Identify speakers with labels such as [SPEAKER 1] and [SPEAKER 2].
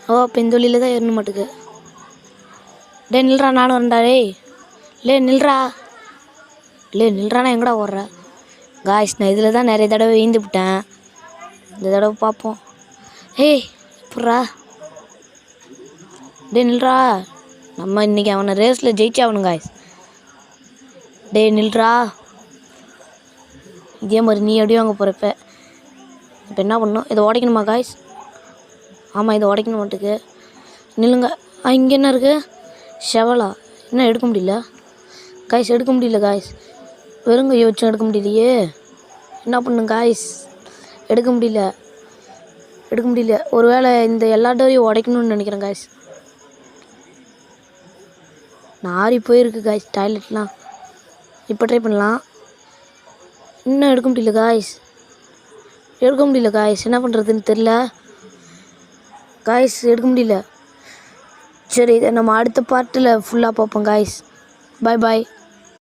[SPEAKER 1] ஓ அப்போ இந்த வழியில் தான் ஏறணும் மாட்டுக்கு. டே நில்றா, நானும் வரேன்டா. நில்றா. நில்றானா எங்கடா ஓடுற? காய்ஸ் நான் இதில் தான் நிறைய தடவை வீழ்ந்து விட்டேன். இந்த தடவை பார்ப்போம். எப்பட்றா? நில்றா. நம்ம இன்றைக்கி அவனை ரேஸில் ஜெயிச்சாகணும் காய்ஸ். நில்றா. இதே மாதிரி நீ எப்படியும் அங்கே போகிறப்ப இப்போ என்ன பண்ணணும்? இதை உடைக்கணுமா காய்ஸ்? ஆமாம், இதை உடைக்கணும் மாட்டுக்கு. நில்லுங்க. இங்கே என்ன இருக்குது? ஷெவலா? என்ன எடுக்க முடியல காய்ஸ், எடுக்க முடியல காய்ஸ். வெறுங்க யோசிச்சும் எடுக்க முடியலையே. என்ன பண்ணுங்க காய்ஸ்? எடுக்க முடியல. ஒருவேளை இந்த எல்லா டோரையும் உடைக்கணும்னு நினைக்கிறேன் காய்ஸ். நாரி போயிருக்கு காய்ஸ் டாய்லெட்லாம். இப்போ ட்ரை பண்ணலாம். இன்னும் எடுக்க முடியல காய்ஸ். என்ன பண்ணுறதுன்னு தெரில காய்ஸ், எடுக்க முடியல. சரி, இதை நம்ம அடுத்த பார்ட்டில் ஃபுல்லாக பார்ப்போம் காய்ஸ். பாய்.